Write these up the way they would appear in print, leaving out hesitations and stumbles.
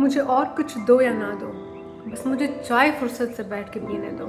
मुझे और कुछ दो या ना दो, बस मुझे चाय फुर्सत से बैठ के पीने दो।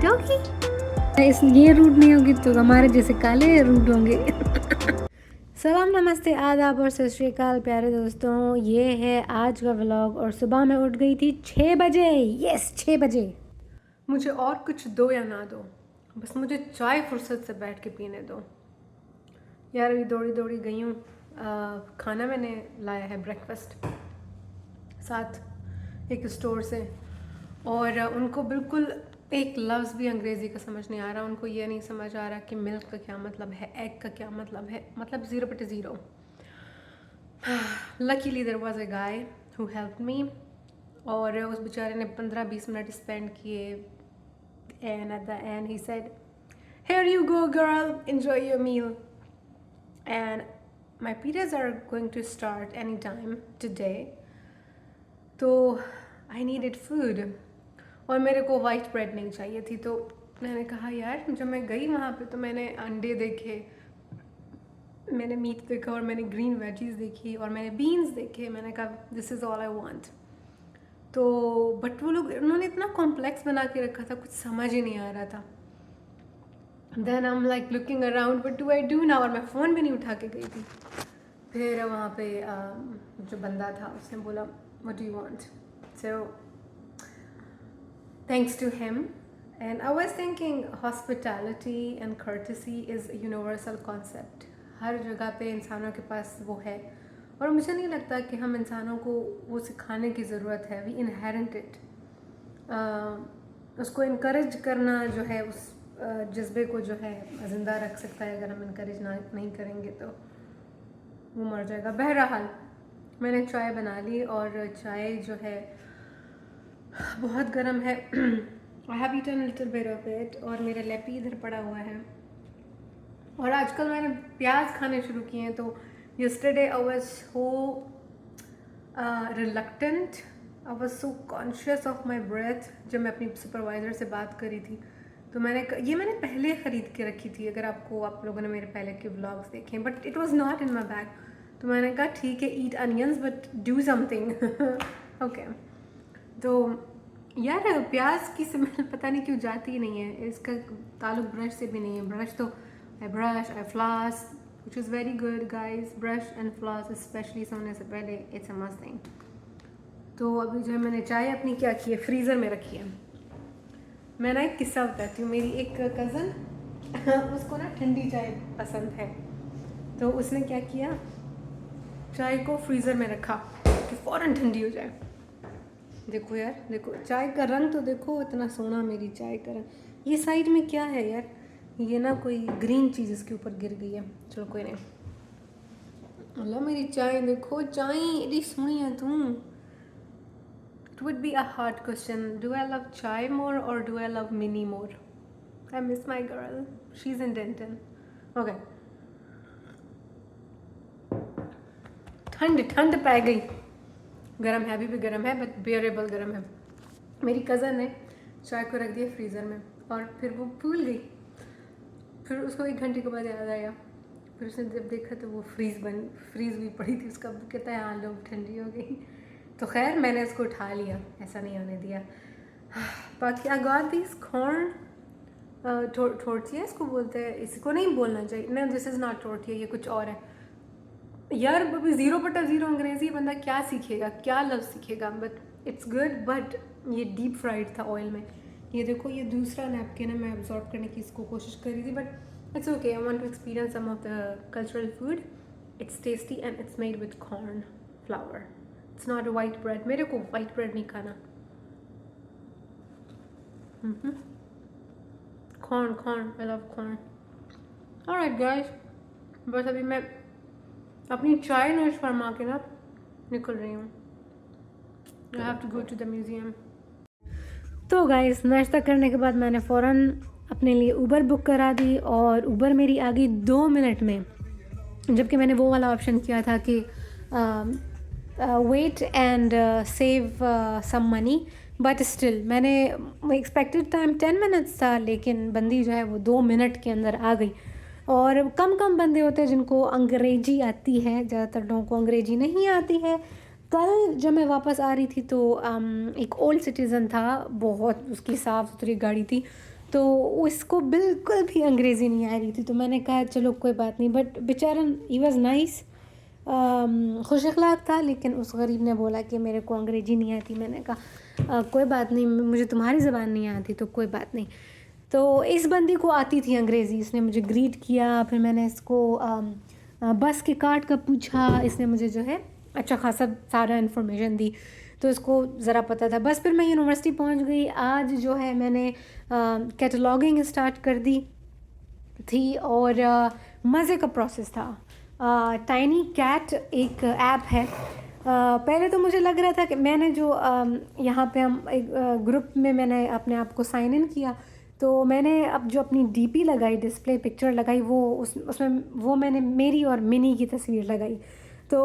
डॉगी ये रूट नहीं होगी तो हमारे जैसे काले रूट होंगे। सलाम, नमस्ते, आदाब और सत श्री अकाल प्यारे दोस्तों, ये है आज का व्लॉग। और सुबह मैं उठ गई थी 6 बजे। यस, 6 बजे। मुझे और कुछ दो या ना दो, बस मुझे चाय फुर्सत से बैठ के पीने दो। यार अभी दौड़ी दौड़ी गई हूँ। खाना मैंने लाया है ब्रेकफास्ट साथ एक स्टोर से, और उनको बिल्कुल एक लफ्ज़ भी अंग्रेज़ी का समझ नहीं आ रहा। उनको ये नहीं समझ आ रहा कि मिल्क का क्या मतलब है, एग का क्या मतलब है, मतलब 0/0। Luckily there was a guy who helped me, और उस बेचारे ने 15-20 मिनट स्पेंड किए। And at the end he said, "Here you go girl, enjoy your meal." And my periods are going to start anytime today, तो I needed food, और मेरे को white bread नहीं चाहिए थी। तो मैंने कहा यार, जब मैं गई वहाँ पे तो मैंने अंडे देखे, मैंने मीट देखा, और मैंने ग्रीन वेजीज देखी, और मैंने बीन्स देखे। मैंने कहा this is all I want. तो बट वो लोग, उन्होंने इतना कॉम्प्लेक्स बना के रखा था, कुछ समझ ही नहीं आ रहा था। Then I am like looking around, what do I do now, और मैं फ़ोन भी नहीं उठा के गई थी। फिर वहाँ पे जो बंदा था उसने बोला what do you want, so thanks to him, and I was thinking hospitality and courtesy is a universal concept. हर जगह पे इंसानों के पास वो है, और मुझे नहीं लगता कि हम इंसानों को वो सिखाने की ज़रूरत है। We inherent it. उसको इनकरेज करना जो है, उस जज्बे को जो है ज़िंदा रख सकता है। अगर हम इनकरेज नहीं करेंगे तो वो मर जाएगा। बहरहाल मैंने चाय बना ली, और चाय जो है बहुत गर्म है। I have eaten little bit of it, और मेरा लेपी इधर पड़ा हुआ है। और आजकल मैंने प्याज खाने शुरू किए हैं। तो yesterday I was so reluctant, I was so conscious of my breath. जब मैं अपनी सुपरवाइज़र से बात करी थी तो ये मैंने पहले ख़रीद के रखी थी, अगर आप लोगों ने मेरे पहले के व्लॉग्स देखे हैं, but it was not in my bag. तो मैंने कहा ठीक है, eat onions but do something. Okay, तो यार प्याज की स्मेल पता नहीं क्यों जाती ही नहीं है। इसका ताल्लुक ब्रश से भी नहीं है। ब्रश तो I brush, I floss, which is very good guys. Brush and floss specially सोने से पहले, इट्स अ मस्ट थिंग। तो अभी जो है मैंने चाय अपनी क्या की है, फ्रीज़र में रखी है। मैं ना एक किस्सा बताती हूँ। मेरी एक कज़न उसको ना ठंडी चाय पसंद है, तो उसने क्या किया, चाय को फ्रीज़र में रखा कि फ़ौरन ठंडी हो जाए। देखो यार, देखो चाय का रंग तो देखो, इतना सोना मेरी चाय का रंग। ये साइड में क्या है यार, ये ना कोई ग्रीन चीज़ इसके ऊपर गिर गई है। चलो कोई नहीं। अल्लाह, मेरी चाय देखो, चाय इतनी सोहनी है तुम। It would be a hard question. Do I love chai more or do I love Minnie more? I miss my girl. She's in Denton. Okay. ठंड पै गई। गर्म है, अभी भी गर्म है, बट बियरेबल गर्म है। मेरी कज़न ने चाय को रख दिया फ्रीज़र में, और फिर वो भूल गई। फिर उसको 1 घंटे के बाद याद आया। फिर उसने जब देखा तो वो फ्रीज़ हुई पड़ी थी। उसका कहता है हाँ लो, ठंडी हो गई। तो खैर मैंने उसको उठा लिया, ऐसा नहीं होने दिया। बाकी आई गॉट दिस कॉर्न टोर्टिया इसको बोलते हैं। इसको नहीं बोलना चाहिए ना, दिस इज़ नॉट टोर्टिया, ये कुछ और है यार। अभी 0/0 अंग्रेज़ी बंदा क्या सीखेगा, क्या लफ्ज़ सीखेगा, बट इट्स गुड। बट ये डीप फ्राइड था ऑयल में, ये देखो, ये दूसरा नैपकिन है, मैं अब्जॉर्ब करने की इसको कोशिश कर रही थी, but it's okay. I want to experience some of the cultural food. It's tasty and it's made with corn flour. It's not white bread, मेरे को वाइट ब्रेड नहीं खाना। Corn corn, I love corn. Alright guys, बस अभी मैं अपनी चाय नोश फरमा के ना निकल रही हूँ। I have to go to the museum. तो गाइस, नाश्ता करने के बाद मैंने फ़ौरन अपने लिए उबर बुक करा दी और उबर मेरी आ गई 2 मिनट में, जबकि मैंने वो वाला ऑप्शन किया था कि wait and save some money, but still मैंने एक्सपेक्टेड टाइम 10 मिनट्स था, लेकिन बंदी जो है वो 2 मिनट के अंदर आ गई। और कम बंदे होते हैं जिनको अंग्रेज़ी आती है, ज़्यादातर लोगों को अंग्रेज़ी नहीं आती है। कल जब मैं वापस आ रही थी तो एक ओल्ड सिटीज़न था, बहुत उसकी साफ़ सुथरी गाड़ी थी, तो उसको बिल्कुल भी अंग्रेज़ी नहीं आ रही थी। तो मैंने कहा चलो कोई बात नहीं, बट बेचारा ही वाज नाइस, खुश अखलाक था। लेकिन उस गरीब ने बोला कि मेरे को अंग्रेज़ी नहीं आती। मैंने कहा कोई बात नहीं, मुझे तुम्हारी ज़बान नहीं आती तो कोई बात नहीं। तो इस बंदी को आती थी अंग्रेज़ी, इसने मुझे ग्रीट किया। फिर मैंने इसको बस के कार्ड का पूछा, इसने मुझे जो है अच्छा खासा सारा इन्फॉर्मेशन दी, तो इसको ज़रा पता था। बस फिर मैं यूनिवर्सिटी पहुंच गई। आज जो है मैंने कैटलॉगिंग स्टार्ट कर दी थी और मज़े का प्रोसेस था। टाइनी कैट एक ऐप है। पहले तो मुझे लग रहा था कि मैंने जो यहाँ पे हम एक ग्रुप में मैंने अपने आप को साइन इन किया, तो मैंने अब जो अपनी डीपी लगाई, डिस्प्ले पिक्चर लगाई, वो उसमें वो मैंने मेरी और मिनी की तस्वीर लगाई। तो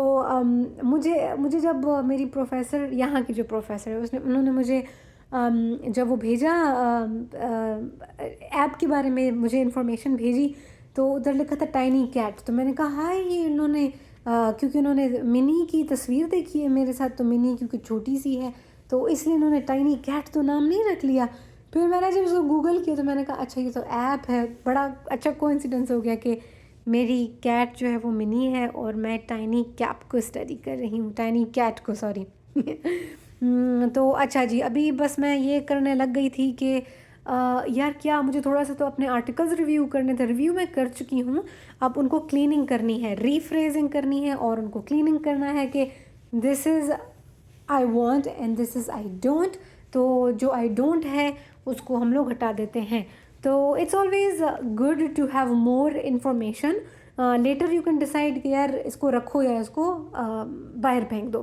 मुझे जब मेरी प्रोफ़ेसर, यहाँ की जो प्रोफ़ेसर है, उन्होंने मुझे जब वो भेजा ऐप के बारे में मुझे इन्फॉर्मेशन भेजी, तो उधर लिखा था टाइनी कैट। तो मैंने कहा हाय, ये इन्होंने क्योंकि उन्होंने मिनी की तस्वीर देखी है मेरे साथ, तो मिनी क्योंकि छोटी सी है तो इसलिए इन्होंने टाइनी कैट तो नाम नहीं रख लिया। फिर मैंने जब उसको गूगल किया तो मैंने कहा अच्छा ये तो ऐप है। बड़ा अच्छा कोइंसिडेंस हो गया कि मेरी कैट जो है वो मिनी है और मैं टाइनी कैप को स्टडी कर रही हूँ, टाइनी कैट को, सॉरी। तो अच्छा जी, अभी बस मैं ये करने लग गई थी कि यार क्या मुझे थोड़ा सा तो अपने आर्टिकल्स रिव्यू करने थे। रिव्यू मैं कर चुकी हूँ, अब उनको क्लीनिंग करनी है, रीफ्रेजिंग करनी है और उनको क्लीनिंग करना है कि this is I want and this is I don't. तो जो आई डोंट है उसको हम लोग हटा देते हैं। तो it's always good to have more information. Later you can decide कि यार इसको रखो या इसको बाहर फेंक दो।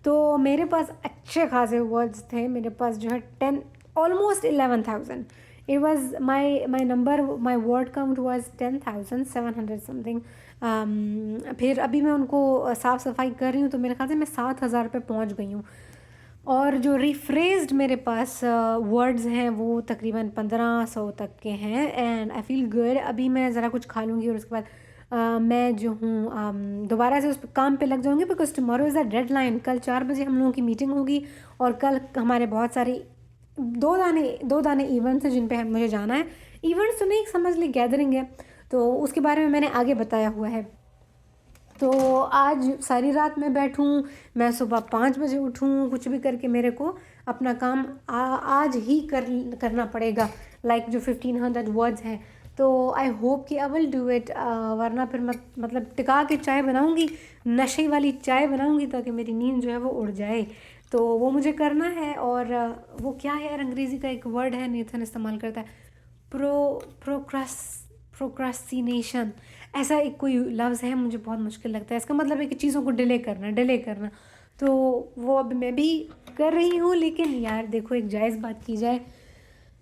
तो मेरे पास अच्छे खासे वर्ड्स थे, मेरे पास जो है 10 almost 11,000. It was my number, my word count was 10,700 something. फिर अभी मैं उनको साफ़ सफाई कर रही हूँ तो मेरे ख्याल से मैं 7,000 पे पहुँच गई हूँ। और जो रिफ्रेज्ड मेरे पास वर्ड्स हैं वो तकरीबन 1500 तक के हैं एंड आई फील गुड। अभी मैं ज़रा कुछ खा लूँगी और उसके बाद मैं जो हूँ दोबारा से उस काम पे लग जाऊँगी, because tomorrow is the deadline. कल 4 बजे हम लोगों की मीटिंग होगी और कल हमारे बहुत सारे दो दाने इवेंट्स हैं जिन पे मुझे जाना है। इवेंट्स तो नहीं, समझ ली गैदरिंग है, तो उसके बारे में मैंने आगे बताया हुआ है। तो आज सारी रात मैं बैठूं, मैं सुबह 5 बजे उठूं, कुछ भी करके मेरे को अपना काम आज ही करना पड़ेगा। लाइक जो 1500 वर्ड्स हैं, तो आई होप कि आई विल डू इट। वरना फिर मतलब टिका के चाय बनाऊंगी, नशे वाली चाय बनाऊंगी ताकि मेरी नींद जो है वो उड़ जाए। तो वो मुझे करना है। और वो क्या है यार, अंग्रेज़ी का एक वर्ड है, नेथन इस्तेमाल करता है, प्रोक्रास्टिनेशन, ऐसा एक कोई लफ्ज़ है, मुझे बहुत मुश्किल लगता है। इसका मतलब है कि चीज़ों को डिले करना। तो वो अब मैं भी कर रही हूँ। लेकिन यार देखो, एक जायज़ बात की जाए,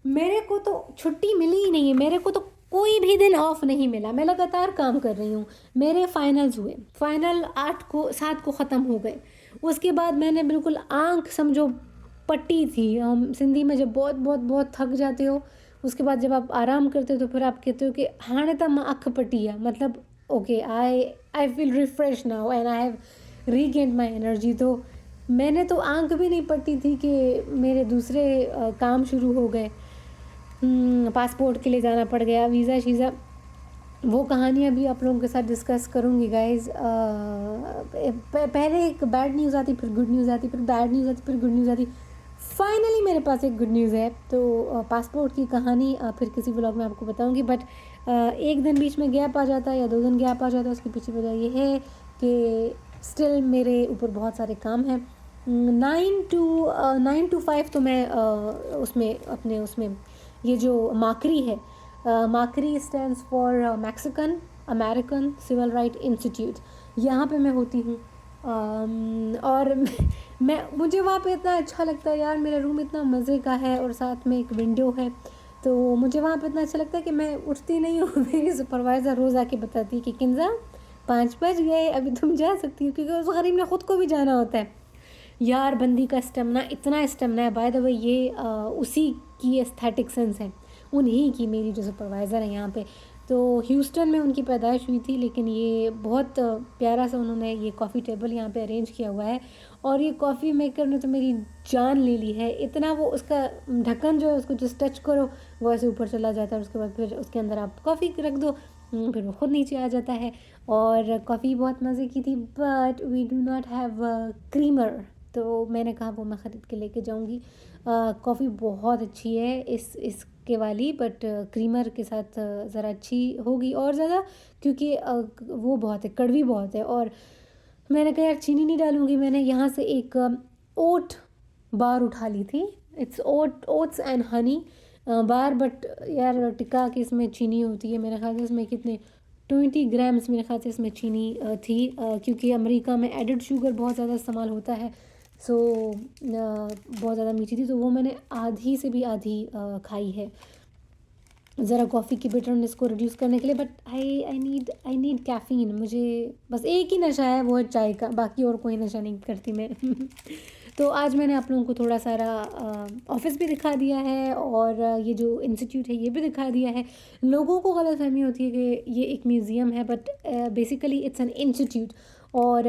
मेरे को तो छुट्टी मिली ही नहीं है, मेरे को तो कोई भी दिन ऑफ नहीं मिला। मैं लगातार काम कर रही हूँ। मेरे फाइनल्स हुए, फाइनल 7 को ख़त्म हो गए। उसके बाद मैंने बिल्कुल आँख समझो पट्टी थी। हम सिंधी में जब बहुत थक जाते हो, उसके बाद जब आप आराम करते हो तो फिर आप कहते हो कि हाणे तो मां अख पटी है, मतलब okay I feel refresh now and I have regained my energy. तो मैंने तो आँख भी नहीं पट्टी थी कि मेरे दूसरे काम शुरू हो गए। पासपोर्ट के लिए जाना पड़ गया, वीज़ा शीज़ा, वो कहानियाँ भी आप लोगों के साथ डिस्कस करूँगी गाइज़। पहले एक बैड न्यूज़ आती, फिर गुड न्यूज़ आती, फिर बैड न्यूज़ आती, फिर गुड न्यूज़ आती, फाइनली मेरे पास एक गुड न्यूज़ है। तो पासपोर्ट की कहानी फिर किसी व्लॉग में आपको बताऊंगी, बट एक दिन बीच में गैप आ जाता है या 2 दिन गैप आ जाता है, उसके पीछे वजह ये है कि स्टिल मेरे ऊपर बहुत सारे काम हैं। 9 to 5 तो मैं उसमें अपने उसमें ये जो माकरी है, MACRI stands for Mexican American civil right institute, यहाँ पे मैं होती हूँ। और मैं मुझे वहाँ पे इतना अच्छा लगता है यार, मेरा रूम इतना मज़े का है और साथ में एक विंडो है, तो मुझे वहाँ पे इतना अच्छा लगता है कि मैं उठती नहीं हूँ। मेरी सुपरवाइज़र रोज़ आके बताती है कि किंजा 5 बज गए, अभी तुम जा सकती हो, क्योंकि उस गरीब ने ख़ुद को भी जाना होता है। यार बंदी का स्टेमिना, इतना स्टेमिना है। बाय द वे ये उसी की एस्थेटिक सेंस है, उन्हीं की, मेरी जो सुपरवाइज़र है यहाँ पे। तो ह्यूस्टन में उनकी पैदाइश हुई थी, लेकिन ये बहुत प्यारा सा उन्होंने ये कॉफ़ी टेबल यहाँ पे अरेंज किया हुआ है। और ये कॉफ़ी मेकर ने तो मेरी जान ले ली है। इतना वो उसका ढक्कन जो है, उसको जस्ट टच करो वो ऐसे ऊपर चला जाता है, उसके बाद फिर उसके अंदर आप कॉफ़ी रख दो, फिर वो खुद नीचे आ जाता है। और कॉफ़ी बहुत मज़े की थी, but we do not have creamer, तो मैंने कहा वो मैं ख़रीद के लेके जाऊँगी। कॉफ़ी बहुत अच्छी है इसके वाली, बट क्रीमर के साथ ज़रा अच्छी होगी और ज़्यादा, क्योंकि वो बहुत है, कड़वी बहुत है। और मैंने कहा यार चीनी नहीं डालूँगी। मैंने यहाँ से एक ओट बार उठा ली थी, it's oats and honey bar, but यार टिक्का की इसमें चीनी होती है, मेरे ख्याल से इसमें कितने 20 ग्राम्स मेरे ख्याल से इसमें चीनी थी, क्योंकि अमेरिका में एडिड शुगर बहुत ज़्यादा इस्तेमाल होता है। सो बहुत ज़्यादा मीठी थी, तो वो मैंने आधी से भी आधी खाई है, ज़रा कॉफ़ी की बिटरनेस को रिड्यूस करने के लिए। But I need caffeine. मुझे बस एक ही नशा है, वो है चाय का, बाकी और कोई नशा नहीं करती मैं। तो आज मैंने आप लोगों को थोड़ा सारा ऑफिस भी दिखा दिया है, और ये जो इंस्टीट्यूट है ये भी दिखा दिया है। लोगों को गलतफहमी होती है कि ये एक म्यूज़ियम है, but basically it's an institute. और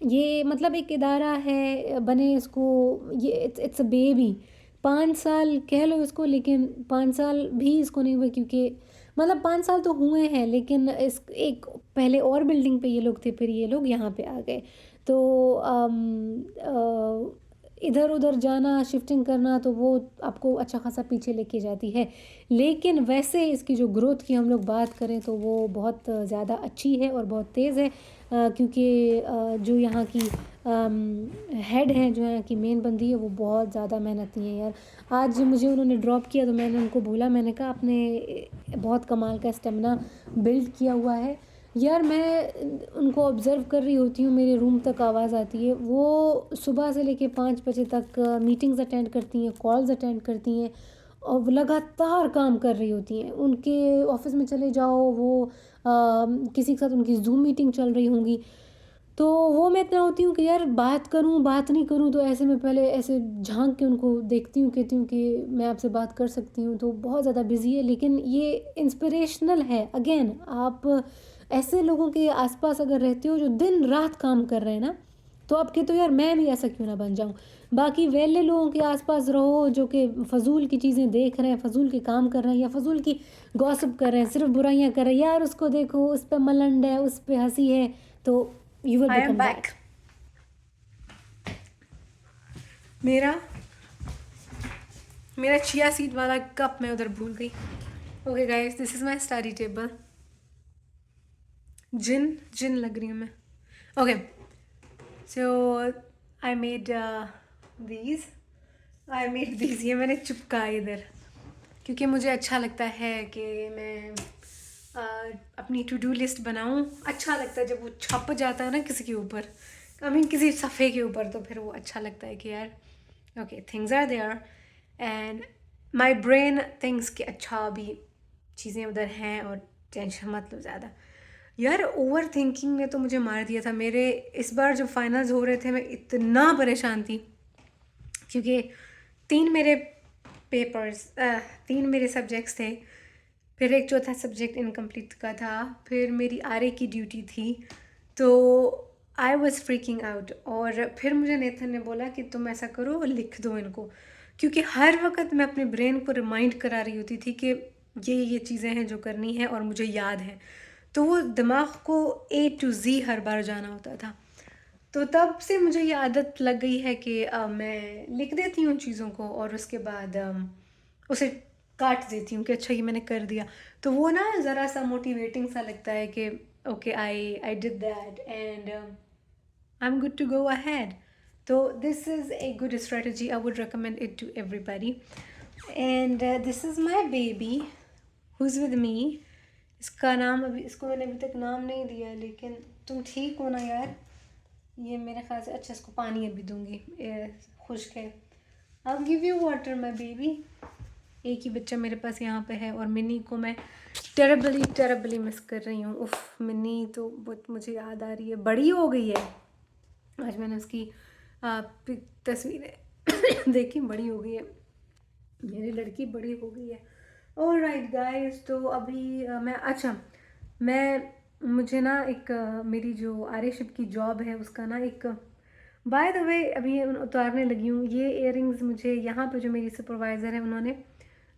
ये मतलब एक इदारा है बने इसको, ये इट्स अ बेबी। 5 साल कह लो इसको, लेकिन 5 साल भी इसको नहीं हुए, क्योंकि मतलब 5 साल तो हुए हैं, लेकिन इस एक पहले और बिल्डिंग पे ये लोग थे, फिर ये लोग यहाँ पे आ गए। तो इधर उधर जाना, शिफ्टिंग करना, तो वो आपको अच्छा खासा पीछे लेके जाती है। लेकिन वैसे इसकी जो ग्रोथ की हम लोग बात करें तो वो बहुत ज़्यादा अच्छी है और बहुत तेज़ है, क्योंकि जो यहाँ की हेड हैं, जो यहाँ की मेन बंदी है, वो बहुत ज़्यादा मेहनती है यार। आज मुझे उन्होंने ड्रॉप किया तो मैंने उनको बोला, मैंने कहा आपने बहुत कमाल का स्टेमिना बिल्ड किया हुआ है यार। मैं उनको ऑब्ज़र्व कर रही होती हूँ, मेरे रूम तक आवाज़ आती है, वो सुबह से लेके 5 बजे तक मीटिंग्स अटेंड करती हैं, कॉल्स अटेंड करती हैं, और वो लगातार काम कर रही होती हैं। उनके ऑफिस में चले जाओ, वो किसी के साथ उनकी ज़ूम मीटिंग चल रही होंगी, तो वो मैं इतना होती हूँ कि यार बात करूँ बात नहीं करूँ, तो ऐसे में पहले ऐसे झांक के उनको देखती हूँ, कहती हूँ कि मैं आपसे बात कर सकती हूँ। तो बहुत ज़्यादा बिजी है, लेकिन ये इंस्पिरेशनल है। अगेन, आप ऐसे लोगों के आसपास अगर रहते हो जो दिन रात काम कर रहे हैं ना, तो आप कहते हो यार मैं भी ऐसा क्यों ना बन जाऊँ। बाकी वेले लोगों के आसपास रहो जो कि फ़जूल की चीज़ें देख रहे हैं, फ़जूल के काम कर रहे हैं, या फ़जूल की गॉसिप कर रहे हैं, सिर्फ बुराइयाँ कर रहे हैं, यार उसको देखो, उस पर मलंड है, उस पर हंसी है, तो you will I am become back. That. मेरा मेरा चिया सीड वाला कप मैं उधर भूल गई। Okay guys, this is my study table. जिन जिन लग रही हूँ मैं। Okay, so I made these ये मैंने चिपका इधर, क्योंकि मुझे अच्छा लगता है कि मैं अपनी टू डू लिस्ट बनाऊं। अच्छा लगता है जब वो छप जाता है ना किसी के ऊपर, आई मीन किसी सफ़े के ऊपर, तो फिर वो अच्छा लगता है कि यार okay things are there, and my brain thinks कि अच्छा अभी चीज़ें उधर हैं और टेंशन मत लो ज़्यादा। यार ओवर थिंकिंग ने तो मुझे मार दिया था। मेरे इस बार जब फाइनल्स हो रहे थे मैं इतना परेशान थी, क्योंकि 3 मेरे सब्जेक्ट्स थे, फिर एक चौथा सब्जेक्ट इनकम्प्लीट का था, फिर मेरी आरए की ड्यूटी थी, तो आई वॉज़ फ्रीकिंग आउट। और फिर मुझे नेथन ने बोला कि तुम ऐसा करो, लिख दो इनको, क्योंकि हर वक्त मैं अपने ब्रेन को रिमाइंड करा रही होती थी कि ये चीज़ें हैं जो करनी है और मुझे याद है, तो वो दिमाग को A to Z हर बार जाना होता था। तो तब से मुझे ये आदत लग गई है कि मैं लिख देती हूँ चीज़ों को और उसके बाद उसे काट देती हूँ कि अच्छा ये मैंने कर दिया। तो वो ना ज़रा सा मोटिवेटिंग सा लगता है कि okay I did that and I am good to go ahead. तो this is a good strategy, I would recommend it to everybody. And this is my baby who is with me. इसका नाम अभी, इसको मैंने अभी तक नाम नहीं दिया, लेकिन तुम ठीक हो ना यार? ये मेरे ख्याल से, अच्छा इसको पानी अभी दूंगी, खुश्क है। I'll give you water my baby. एक ही बच्चा मेरे पास यहाँ पे है और मिनी को मैं टेरेबली मिस कर रही हूँ। उफ, मिनी तो बहुत मुझे याद आ रही है, बड़ी हो गई है। आज मैंने उसकी तस्वीरें देखी, बड़ी हो गई है, मेरी लड़की बड़ी हो गई है। ऑल राइट गाइज, तो अभी मैं मुझे ना एक मेरी जो आर्यशिप की जॉब है उसका ना एक, बाय द वे अभी ये उतारने लगी हूँ। ये इयररिंग्स मुझे यहाँ पे जो मेरी सुपरवाइज़र है उन्होंने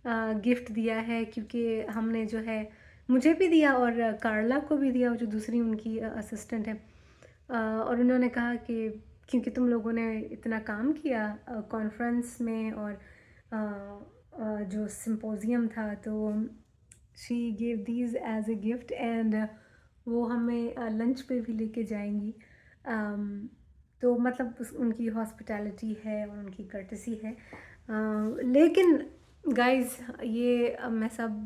गिफ्ट दिया है, क्योंकि हमने जो है, मुझे भी दिया और कार्ला को भी दिया, जो दूसरी उनकी असिस्टेंट है। और उन्होंने कहा कि क्योंकि तुम लोगों ने इतना काम किया कॉन्फ्रेंस में और जो सिंपोजियम था, तो she give these as a gift and वो हमें लंच पे भी लेके जाएंगी। तो मतलब उनकी हॉस्पिटैलिटी है और उनकी कर्टसी है। लेकिन गाइस, ये मैं सब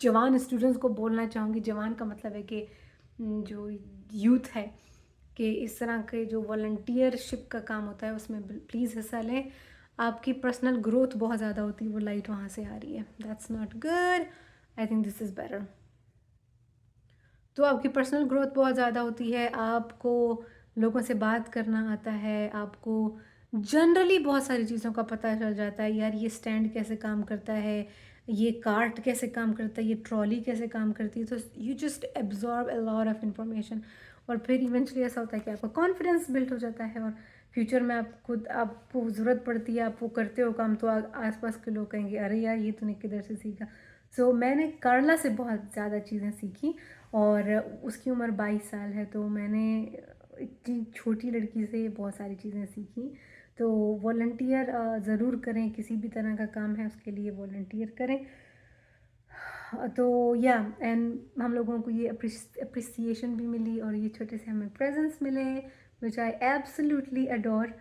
जवान स्टूडेंट्स को बोलना चाहूँगी। जवान का मतलब है कि जो यूथ है, कि इस तरह के जो वॉलंटियरशिप का काम होता है उसमें प्लीज़ हिस्सा लें। आपकी पर्सनल ग्रोथ बहुत ज़्यादा होती है। वो लाइट वहाँ से आ रही है, that's not good, I think this is better. तो आपकी पर्सनल ग्रोथ बहुत ज़्यादा होती है, आपको लोगों से बात करना आता है, आपको जनरली बहुत सारी चीज़ों का पता चल जाता है। यार ये स्टैंड कैसे काम करता है, ये कार्ट कैसे काम करता है, ये ट्रॉली कैसे काम करती है। तो you just absorb a lot of information और फिर इवेंचुअली ऐसा होता है कि आपका कॉन्फिडेंस बिल्ड हो जाता है और फ्यूचर में आप खुद, आपको ज़रूरत पड़ती है, आप वो करते हो काम, तो आसपास के लोग कहेंगे अरे यार ये तूने किधर से सीखा। सो मैंने कार्ला से बहुत ज़्यादा चीज़ें सीखी और उसकी उम्र 22 साल है, तो मैंने इतनी छोटी लड़की से बहुत सारी चीज़ें सीखी। तो वॉलंटियर ज़रूर करें, किसी भी तरह का काम है उसके लिए वॉलंटियर करें। तो या एंड हम लोगों को ये अप्रिसिएशन भी मिली और ये छोटे से हमें प्रेजेंट्स मिले विच आई एब्सोल्युटली अडोर।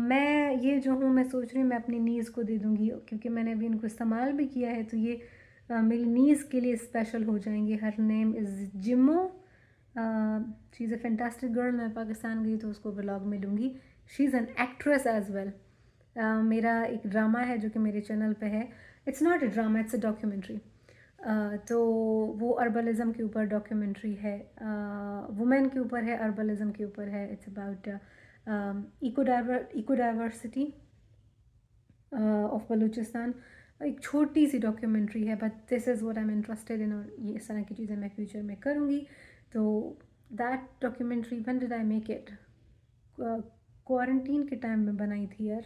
मैं ये जो हूँ, मैं सोच रही हूँ मैं अपनी नीज़ को दे दूँगी, क्योंकि मैंने अभी इनको इस्तेमाल भी किया है, तो ये मेरी नीज़ के लिए स्पेशल हो जाएंगे। Her name is Jimo, she is a fantastic girl. मैं पाकिस्तान गई तो उसको व्लॉग में लूँगी। She is an actress as well. मेरा एक ड्रामा है जो कि मेरे चैनल पे है। It's not a drama, it's a documentary. तो वो अर्बलिज़म के ऊपर डॉक्यूमेंट्री है, वुमेन के ऊपर है, अर्बलिज़म के ऊपर है। It's about eco diversity of Balochistan. एक छोटी सी डॉक्यूमेंट्री है, but this is what I am interested in, और ये इस तरह की चीज़ें मैं फ्यूचर में करूँगी। तो that documentary, when did I make it? Quarantine के टाइम में बनाई थी यार,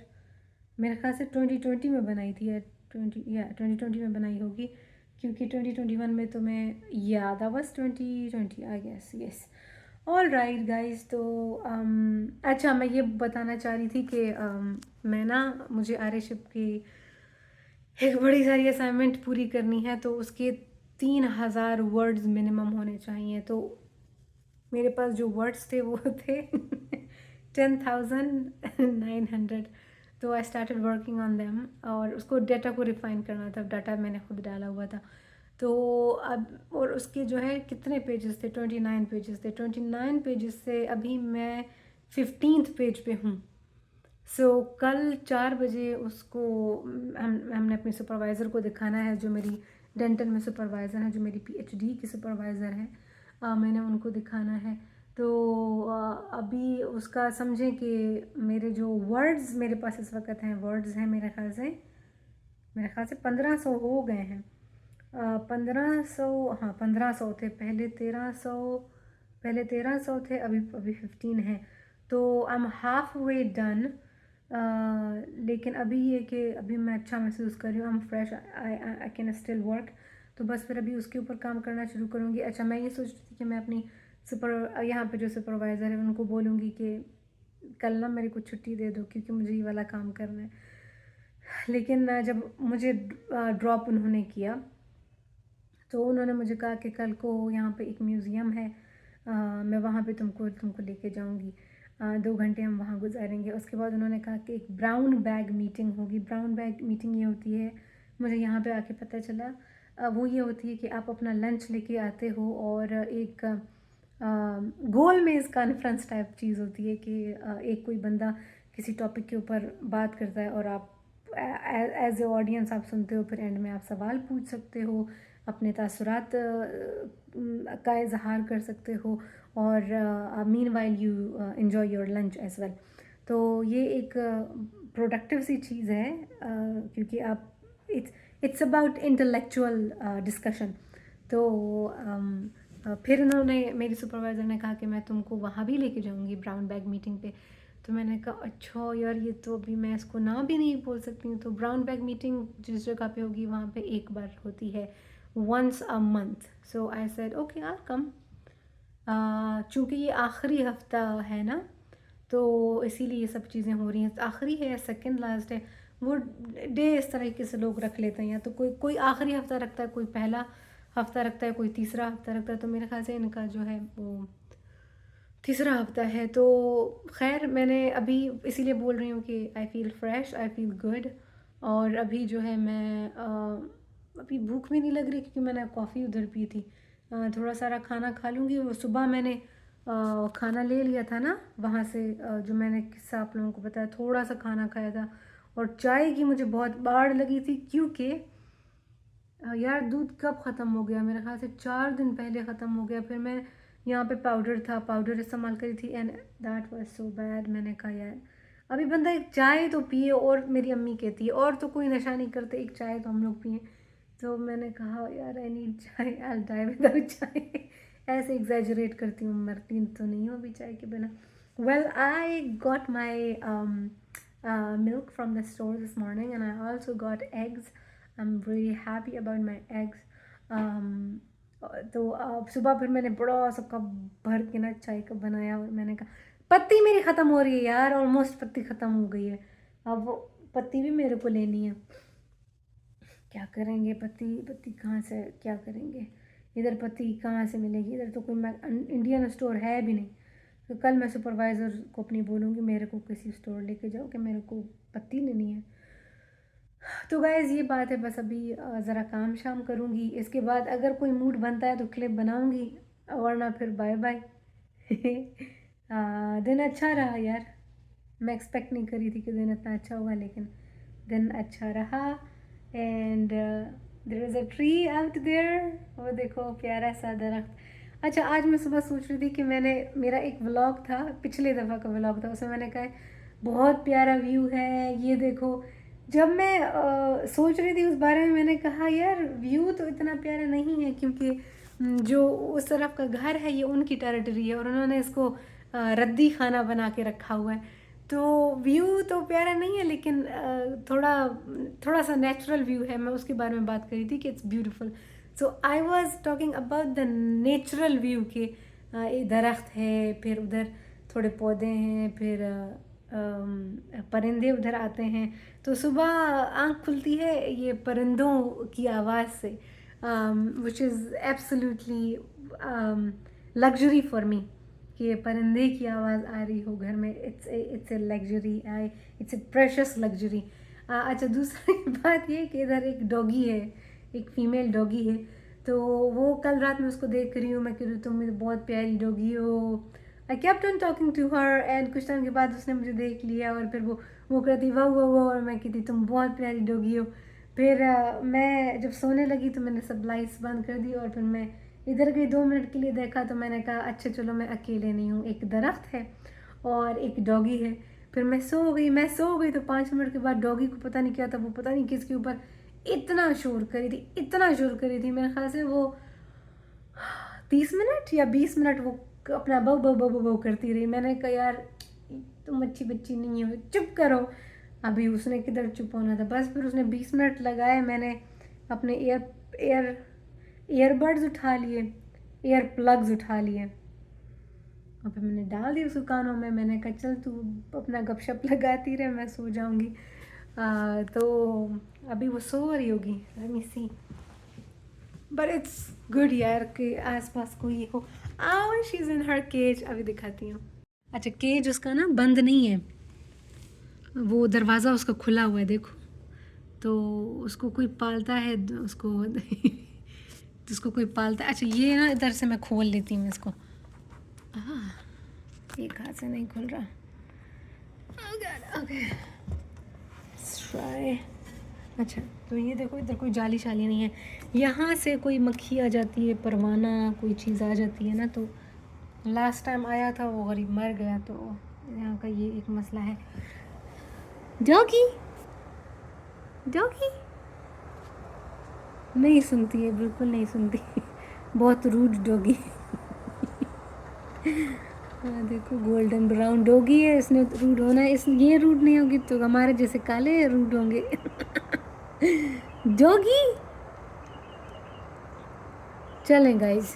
मेरे ख्याल से 2020 में बनाई थी यार, 2020 में बनाई होगी, क्योंकि 2021 में तो मैं, yeah that was 2020 I guess, yes. All right guys, तो अच्छा मैं ये बताना चाह रही थी कि मैं ना, मुझे आर्यशिप की एक बड़ी सारी असाइनमेंट पूरी करनी है, तो उसके 3000 वर्ड्स मिनिमम होने चाहिए। तो मेरे पास जो वर्ड्स थे वो थे 10,900। तो I started working on them, और उसको डाटा को रिफाइन करना था। डाटा मैंने खुद डाला हुआ था। तो अब, और उसके जो है कितने पेजेस थे, 29 पेजेस थे। 29 पेजेस से अभी मैं 15th पेज पे हूँ। सो कल 4 बजे उसको हमने अपने सुपरवाइज़र को दिखाना है, जो मेरी डेंटल में सुपरवाइज़र है, जो मेरी पीएचडी की सुपरवाइज़र है। मैंने उनको दिखाना है। तो अभी उसका समझें कि मेरे जो वर्ड्स मेरे पास इस वक्त हैं, वर्ड्स हैं मेरे ख्याल से 1500 हो गए हैं। 1500, हाँ 1500 थे पहले, 1300 थे, अभी 15 हैं। तो I am half way done. लेकिन अभी ये कि अभी मैं अच्छा महसूस कर रही हूँ, I am fresh, I can still work. तो बस फिर अभी उसके ऊपर काम करना शुरू करूँगी। अच्छा, मैं ये सोच रही थी कि मैं अपनी यहाँ पे जो सुपरवाइज़र है उनको बोलूँगी कि कल ना मेरे को छुट्टी दे दो क्योंकि मुझे ये वाला काम करना है। लेकिन जब मुझे ड्रॉप उन्होंने किया तो उन्होंने मुझे कहा कि कल को यहाँ पे एक म्यूज़ियम है, मैं वहाँ पे तुमको लेके जाऊँगी, 2 घंटे हम वहाँ गुजारेंगे। उसके बाद उन्होंने कहा कि एक ब्राउन बैग मीटिंग होगी। ब्राउन बैग मीटिंग ये होती है, मुझे यहाँ पे आके पता चला, वो ये होती है कि आप अपना लंच लेके आते हो और एक गोल मेज़ कॉन्फ्रेंस टाइप चीज़ होती है कि एक कोई बंदा किसी टॉपिक के ऊपर बात करता है और आप एज ए ऑडियंस आप सुनते हो, फिर एंड में आप सवाल पूछ सकते हो, अपने तासुरात का इजहार कर सकते हो और meanwhile you enjoy your lunch as well. तो ये एक प्रोडक्टिव सी चीज़ है, क्योंकि आप इट्स अबाउट इंटेलेक्चुअल डिस्कशन। तो फिर उन्होंने, मेरी सुपरवाइज़र ने कहा कि मैं तुमको वहाँ भी लेके जाऊँगी ब्राउन बैग मीटिंग पे। तो मैंने कहा अच्छा यार, ये तो अभी मैं इसको ना भी नहीं बोल सकती हूँ। तो ब्राउन बैग मीटिंग जिस जगह पे होगी वहाँ पे एक बार होती है, once a month. So I said okay, I'll come. चूँकि ये आखिरी हफ्ता है ना, तो इसीलिए ये सब चीज़ें हो रही हैं। आखिरी है या सेकंड लास्ट है, वो डे इस तरीके से लोग रख लेते हैं, या तो कोई कोई आखिरी हफ्ता रखता है, कोई पहला हफ्ता रखता है, कोई तीसरा हफ्ता रखता है। तो मेरे ख्याल से इनका जो है वो तीसरा हफ्ता है। तो खैर मैंने अभी इसीलिए बोल रही हूँ कि I feel fresh, I feel good. और अभी जो है मैं अभी भूख भी नहीं लग रही क्योंकि मैंने कॉफ़ी उधर पी थी। थोड़ा सारा खाना खा लूँगी। वो सुबह मैंने खाना ले लिया था ना वहाँ से, जो मैंने किस्सा आप लोगों को बताया, थोड़ा सा खाना खाया था। और चाय की मुझे बहुत बाड़ लगी थी क्योंकि यार दूध कब ख़त्म हो गया, मेरे ख्याल से 4 दिन पहले ख़त्म हो गया। फिर मैं यहाँ पे पाउडर इस्तेमाल करी थी and that was so bad. मैंने कहा यार अभी बंदा एक चाय तो पिए, और मेरी अम्मी कहती है और तो कोई नशा नहीं करते, एक चाय तो हम लोग पिए। तो मैंने कहा यार आई नीड चाय, आई डाई विदाउट चाय। ऐसे एग्जैजरेट करती हूँ, मरती तो नहीं हूँ अभी चाय के बिना। Well I got my milk from the store this morning and I also got eggs. I'm really happy about my eggs. तो सुबह फिर मैंने बड़ा सा कप भर के ना चाय का बनाया और मैंने कहा पत्ती मेरी ख़त्म हो रही है यार, ऑलमोस्ट पत्ती ख़त्म हो गई है। अब वो पत्ती भी मेरे को लेनी है। क्या करेंगे, पत्ती पत्ती कहाँ से, क्या करेंगे, इधर पत्ती कहाँ से मिलेगी, इधर तो कोई इंडियन स्टोर है भी नहीं। तो कल मैं सुपरवाइज़र को अपनी बोलूँगी मेरे को किसी स्टोर लेके जाओ कि मेरे को पत्ती लेनी है। तो गाइज़ ये बात है, बस अभी ज़रा काम शाम करूँगी, इसके बाद अगर कोई मूड बनता है तो क्लिप बनाऊँगी, वरना फिर बाय बाय। दिन अच्छा रहा यार, मैं एक्सपेक्ट नहीं करी थी कि दिन इतना अच्छा होगा, लेकिन दिन अच्छा रहा। And there is a tree out there, वो देखो प्यारा सा दरख्त। अच्छा, आज मैं सुबह सोच रही थी कि मेरा एक व्लॉग था, पिछले दफ़ा का व्लॉग था, उसमें मैंने कहा बहुत प्यारा व्यू है ये देखो। जब मैं सोच रही थी उस बारे में, मैंने कहा यार व्यू तो इतना प्यारा नहीं है क्योंकि जो उस तरफ का घर है ये उनकी टेरिटरी है और उन्होंने इसको रद्दी खाना बना के रखा हुआ है। तो व्यू तो प्यारा नहीं है, लेकिन थोड़ा सा नेचुरल व्यू है, मैं उसके बारे में बात करी थी कि it's beautiful. So I was talking about the natural view कि एक दरख्त है, फिर उधर थोड़े पौधे हैं, फिर परिंदे उधर आते हैं। तो सुबह आँख खुलती है ये परिंदों की आवाज़ से, which is absolutely luxury for me कि ये परिंदे की आवाज़ आ रही हो घर में। It's a luxury, it's a precious luxury. अच्छा, दूसरी बात ये कि इधर एक डॉगी है, एक फ़ीमेल डॉगी है। तो वो कल रात में उसको देख रही हूँ, मैं कह रही हूँ तुम मेरी बहुत प्यारी डॉगी हो। I kept on talking to her and कुछ टाइम के बाद उसने मुझे देख लिया और फिर वो कहती वाह वाह वाह, और मैं कहती तुम बहुत प्यारी डॉगी हो। फिर मैं जब सोने लगी तो मैंने सब लाइट्स बंद कर दी और फिर मैं इधर गई 2 मिनट के लिए, देखा तो मैंने कहा अच्छा चलो मैं अकेले नहीं हूँ, एक दरख्त है और एक डॉगी है। फिर मैं सो गई तो 5 मिनट के बाद डॉगी को पता नहीं क्या था, वो पता नहीं किसके ऊपर इतना शोर करी थी, मेरे ख्याल से वो 30 मिनट या 20 मिनट वो अपना बव बव बव बव करती रही। मैंने कहा यार तुम अच्छी बच्ची नहीं हो, चुप करो। अभी उसने किधर चुप होना था, बस फिर उसने 20 मिनट लगाए। मैंने अपने ईयरबड्स उठा लिए, ईयर प्लग्स उठा लिए और फिर मैंने डाल दी उसको कानों में। मैंने कहा चल तू अपना गपशप लगाती रहे, मैं सो जाऊंगी। तो अभी वो सो रही होगी, let me see. But it's good यार कि आसपास कोई हो। आओ she is in her cage, अभी दिखाती हूँ। अच्छा, केज उसका ना बंद नहीं है, वो दरवाज़ा उसका खुला हुआ है, देखो। तो उसको कोई पालता है, उसको तो उसको कोई पालता है। अच्छा ये ना इधर से मैं खोल लेती हूँ इसको। एक हाथ से नहीं खुल रहा। Okay, try. अच्छा, तो ये देखो इधर कोई जाली शाली नहीं है, यहाँ से कोई मक्खी आ जाती है, परवाना कोई चीज़ आ जाती है ना। तो लास्ट टाइम आया था वो गरीब मर गया, तो यहाँ का ये एक मसला है। डॉगी डॉगी नहीं सुनती है, बिल्कुल नहीं सुनती। बहुत रूड डॉगी। हाँ देखो, गोल्डन ब्राउन डॉगी है, इसने रूड होना है। इस ये रूड नहीं होगी तो हमारे जैसे काले रूड होंगे। डॉगी चलें गाइज,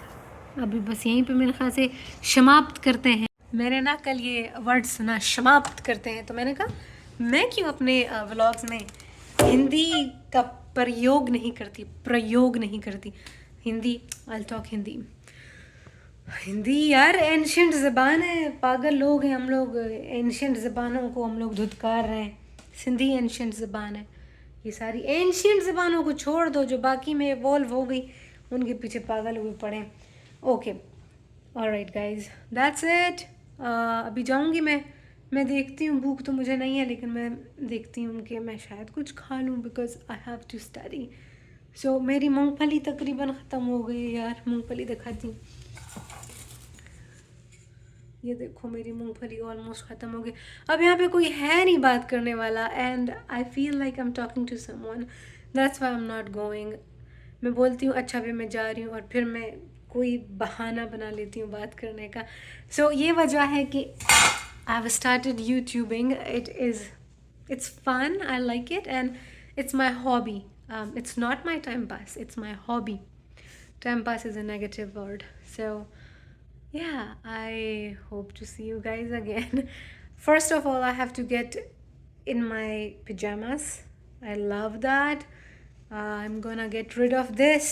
अभी बस यहीं पे मेरे ख्याल से समाप्त करते हैं। मैंने ना कल ये वर्ड सुना, समाप्त करते हैं, तो मैंने कहा मैं क्यों अपने व्लॉग्स में हिंदी का प्रयोग नहीं करती। Hindi, I talk Hindi. हिंदी यार एंशियंट ज़बान है, पागल लोग हैं हम लोग, एंशियंट ज़बानों को हम लोग धुतकार रहे हैं। सिंधी एंशियंट ज़बान है। ये सारी एंशियंट ज़बानों को छोड़ दो, जो बाकी में इवॉल्व हो गई, उनके पीछे पागल हुए पड़े हैं। Okay, alright guys, that's it. अभी जाऊंगी मैं देखती हूँ, भूख तो मुझे नहीं है, लेकिन मैं देखती हूँ कि मैं शायद कुछ खा लूँ, because I have to study. So मेरी मूंगफली तकरीबन ख़त्म हो गई है यार। मूंगफली दिखाती हूँ, ये देखो मेरी मूंगफली ऑलमोस्ट ख़त्म हो गई। अब यहाँ पे कोई है नहीं बात करने वाला, and I feel like I am talking to someone, that's why I am not going. मैं बोलती हूँ अच्छा भी मैं जा रही हूँ, और फिर मैं कोई बहाना बना लेती हूँ बात करने का। सो ये वजह है कि I have started YouTubing. it's fun, I like it, and it's my hobby. It's not my time pass, it's my hobby. Time pass is a negative word. So yeah, I hope to see you guys again. First of all, I have to get in my pajamas. I love that. I'm gonna get rid of this,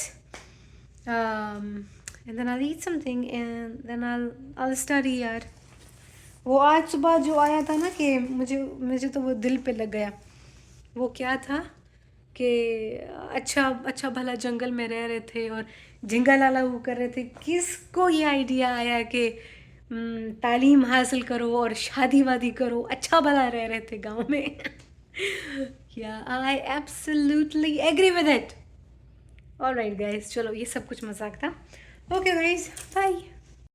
and then I'll eat something, and then I'll study यार। वो आज सुबह जो आया था ना कि मुझे तो वो दिल पे लग गया। वो क्या था कि अच्छा भला जंगल में रह रहे थे और झिंगा लाला वो कर रहे थे। किसको ये आइडिया आया कि तालीम हासिल करो और शादी वादी करो, अच्छा भला रह रहे थे गांव में। Yeah I absolutely agree with it. Alright guys, चलो ये सब कुछ मजाक था। Okay guys, bye.